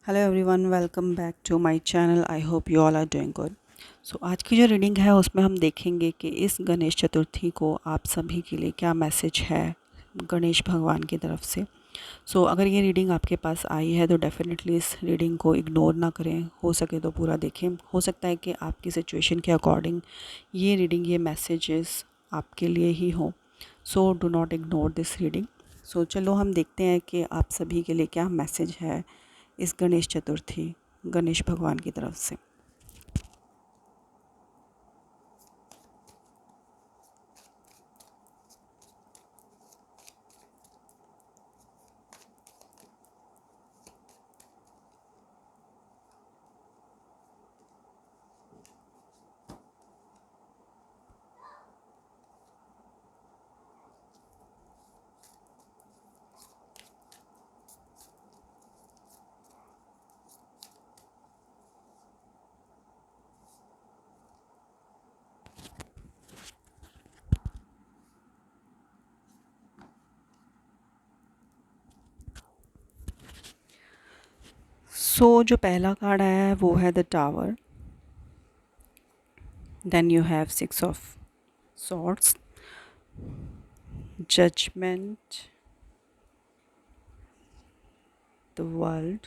Hello everyone, welcome back to my channel. I hope you all are doing good. So आज की जो reading है उसमें हम देखेंगे कि इस गणेश चतुर्थी को आप सभी के लिए क्या मैसेज है गणेश भगवान की तरफ से। अगर ये रीडिंग आपके पास आई है तो डेफ़िनेटली इस रीडिंग को इग्नोर ना करें, हो सके तो पूरा देखें। हो सकता है कि आपकी सिचुएशन के अकॉर्डिंग ये रीडिंग, ये मैसेजेस आपके लिए ही हो। Do not ignore this reading. चलो हम देखते हैं कि आप सभी के लिए क्या मैसेज है इस गणेश चतुर्थी गणेश भगवान की तरफ से। जो पहला कार्ड आया है वो है the tower. Then you have six of swords, judgment, the world,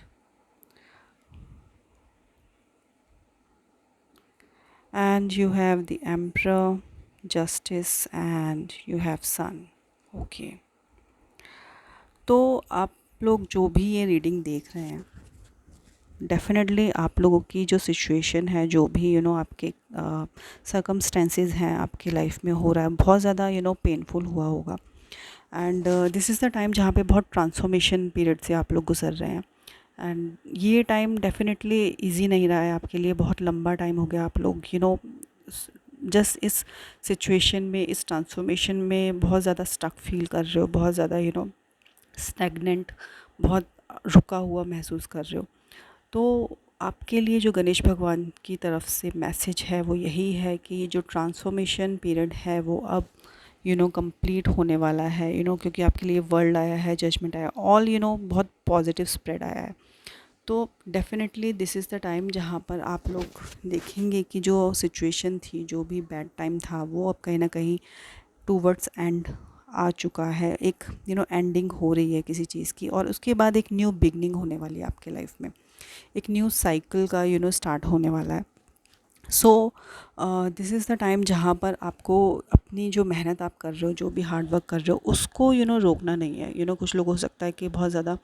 and you have the emperor, justice, and you have sun. Okay, तो आप लोग जो भी ये रीडिंग देख रहे हैं, डेफ़िनेटली आप लोगों की जो सिचुएशन है, जो भी आपके सर्कमस्टेंसेस हैं आपकी लाइफ में हो रहा है, बहुत ज़्यादा पेनफुल हुआ होगा। And this is the time जहाँ पे बहुत ट्रांसफॉर्मेशन पीरियड से आप लोग गुजर रहे हैं। एंड ये टाइम डेफ़िनेटली इजी नहीं रहा है आपके लिए, बहुत लंबा टाइम हो गया। आप लोग जस्ट इस सिचुएशन में, इस ट्रांसफॉर्मेशन में बहुत ज़्यादा स्टक फील कर रहे हो, बहुत ज़्यादा स्टैग्नेंट, बहुत रुका हुआ महसूस कर रहे हो। तो आपके लिए जो गणेश भगवान की तरफ से मैसेज है वो यही है कि ये जो ट्रांसफॉर्मेशन पीरियड है वो अब कंप्लीट होने वाला है। क्योंकि आपके लिए वर्ल्ड आया है, जजमेंट आया, ऑल बहुत पॉजिटिव स्प्रेड आया है। तो definitely this is the time जहाँ पर आप लोग देखेंगे कि जो सिचुएशन थी, जो भी बैड टाइम था, वो अब कहीं ना कहीं टूवर्ड्स एंड आ चुका है। एक एंडिंग हो रही है किसी चीज़ की, और उसके बाद एक न्यू बिगनिंग होने वाली है आपके लाइफ में। एक न्यू साइकिल का स्टार्ट होने वाला है। So this is the time जहाँ पर आपको अपनी जो मेहनत आप कर रहे हो, जो भी हार्ड वर्क कर रहे हो, उसको रोकना नहीं है। कुछ लोग हो सकता है कि बहुत ज़्यादा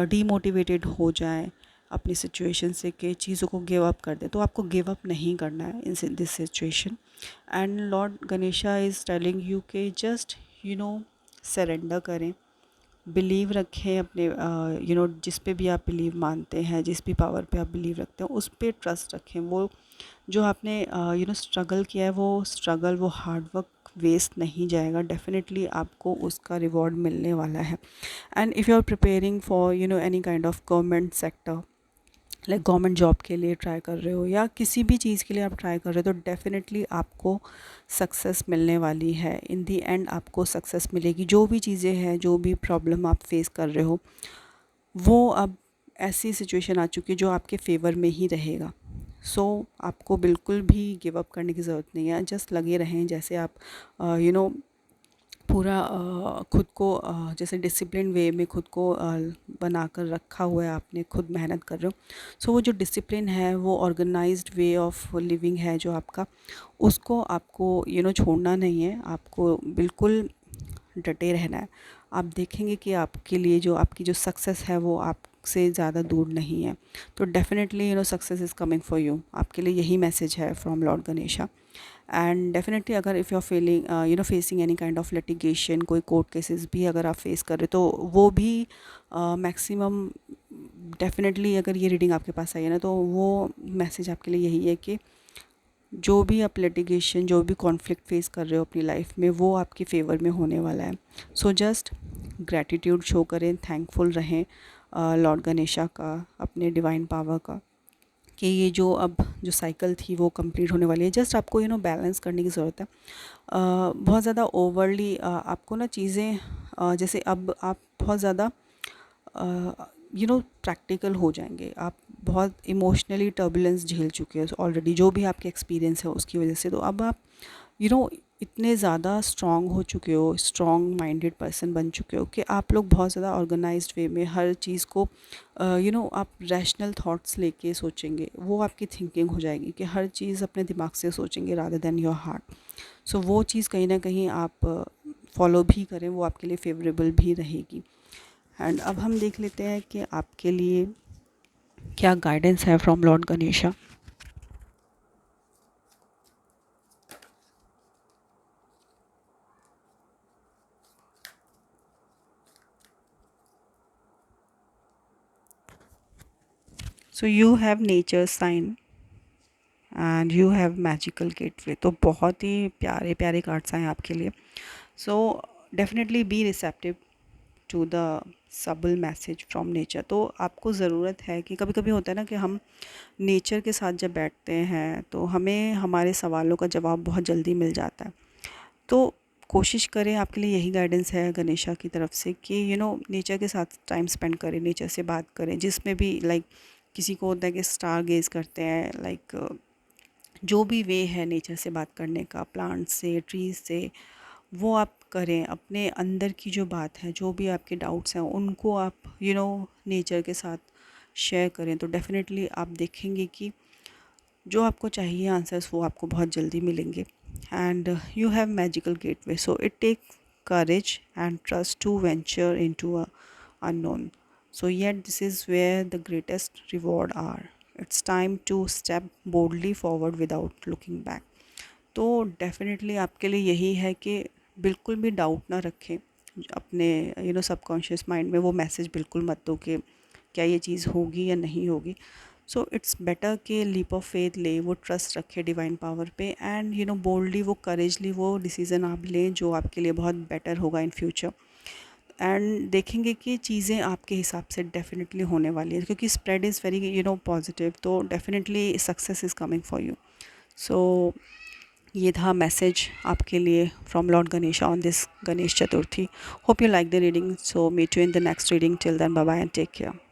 डीमोटिवेटेड हो जाएं अपनी सिचुएशन से, कि चीज़ों को गिव अप कर दें। तो आपको गिव अप नहीं करना है in this situation. And Lord Ganesha is telling you कि जस्ट सरेंडर करें, बिलीव रखें अपने जिस पे भी आप बिलीव मानते हैं, जिस भी पावर पे आप बिलीव रखते हैं, उस पे ट्रस्ट रखें। वो जो आपने स्ट्रगल किया है, वो स्ट्रगल, वो हार्ड वर्क वेस्ट नहीं जाएगा। डेफिनेटली आपको उसका रिवॉर्ड मिलने वाला है। And if you are preparing for any kind of government sector, like government job के लिए ट्राई कर रहे हो, या किसी भी चीज़ के लिए आप ट्राई कर रहे हो, तो डेफ़िनेटली आपको सक्सेस मिलने वाली है। इन दी एंड आपको सक्सेस मिलेगी। जो भी चीज़ें हैं, जो भी प्रॉब्लम आप फेस कर रहे हो, वो अब ऐसी सिचुएशन आ चुकी है जो आपके फेवर में ही रहेगा। आपको बिल्कुल भी गिव अप करने की ज़रूरत नहीं है। जस्ट लगे रहें, जैसे आप पूरा खुद को जैसे डिसिप्लिन वे में खुद को बनाकर रखा हुआ है आपने, खुद मेहनत कर रहे हो। वो जो डिसिप्लिन है, वो ऑर्गेनाइज्ड वे ऑफ लिविंग है जो आपका, उसको आपको छोड़ना नहीं है। आपको बिल्कुल डटे रहना है। आप देखेंगे कि आपके लिए जो आपकी जो सक्सेस है वो आपसे ज़्यादा दूर नहीं है। तो definitely success is coming for you. आपके लिए यही मैसेज है from Lord Ganesha. And definitely अगर if you are feeling facing any kind of litigation, कोई कोर्ट केसेस भी अगर आप फेस कर रहे हो, तो वो भी मैक्सिमम डेफिनेटली, अगर ये रीडिंग आपके पास आई है ना, तो वो मैसेज आपके लिए यही है कि जो भी आप लिटिगेशन, जो भी कॉन्फ्लिक्ट फेस कर रहे हो अपनी लाइफ में, वो आपके फेवर में होने वाला है। जस्ट ग्रैटिट्यूड शो करें, थैंकफुल रहें लॉर्ड गणेशा का, अपने डिवाइन पावर का, कि ये जो अब जो साइकिल थी वो कंप्लीट होने वाली है। जस्ट आपको बैलेंस करने की ज़रूरत है। बहुत ज़्यादा ओवरली आपको ना चीज़ें जैसे अब आप बहुत ज़्यादा प्रैक्टिकल हो जाएंगे। आप बहुत इमोशनली टर्बुलेंस झेल चुके हो ऑलरेडी, जो भी आपके एक्सपीरियंस है उसकी वजह से। तो अब आप यू नो इतने ज़्यादा स्ट्रॉन्ग हो चुके हो, स्ट्रॉन्ग माइंडेड पर्सन बन चुके हो कि आप लोग बहुत ज़्यादा ऑर्गेनाइज्ड वे में हर चीज़ को आप रैशनल थॉट्स लेके सोचेंगे। वो आपकी थिंकिंग हो जाएगी कि हर चीज़ अपने दिमाग से सोचेंगे रादर देन योर हार्ट। सो वो चीज़ कहीं ना कहीं आप फॉलो भी करें, वो आपके लिए फेवरेबल भी रहेगी। एंड अब हम देख लेते हैं कि आपके लिए क्या गाइडेंस है from Lord Ganesha. So you have nature sign and you have magical gateway. तो बहुत ही प्यारे प्यारे कार्ड्स आए आपके लिए। So definitely be receptive to the subtle message from nature. तो आपको ज़रूरत है कि कभी कभी होता है ना कि हम नेचर के साथ जब बैठते हैं तो हमें हमारे सवालों का जवाब बहुत जल्दी मिल जाता है। तो कोशिश करें, आपके लिए यही गाइडेंस है गणेशा की तरफ से कि नेचर के साथ टाइम स्पेंड करें, नेचर से बात करें, जिसमें भी लाइक किसी को होता है कि स्टार गेज़ करते हैं, लाइक जो भी वे है नेचर से बात करने का, प्लांट्स से, ट्रीज से, वो आप करें। अपने अंदर की जो बात है, जो भी आपके डाउट्स हैं, उनको आप नेचर के साथ शेयर करें। तो डेफ़िनेटली आप देखेंगे कि जो आपको चाहिए आंसर्स वो आपको बहुत जल्दी मिलेंगे। And you have magical gateway, so it take courage and trust to venture into a unknown. So yet this is where the greatest reward are. It's time to step boldly forward without looking back. तो definitely आपके लिए यही है कि बिल्कुल भी doubt ना रखें अपने सबकॉन्शियस माइंड में। वो मैसेज बिल्कुल मत दो कि क्या ये चीज़ होगी या नहीं होगी। सो इट्स बेटर कि लीप ऑफ फेथ ले, वो ट्रस्ट रखे डिवाइन पावर पे, एंड बोल्डली वो करेजली वो डिसीज़न आप लें जो आपके लिए बहुत बेटर होगा इन फ्यूचर। एंड देखेंगे कि चीज़ें आपके हिसाब से डेफिनेटली होने वाली है, क्योंकि स्प्रेड इज़ वेरी पॉजिटिव। तो definitely success is coming for you. So ये था मैसेज आपके लिए from Lord Ganesha on this Ganesh Chaturthi. Hope you like the reading. So meet you in the next reading. Till then bye bye and take care.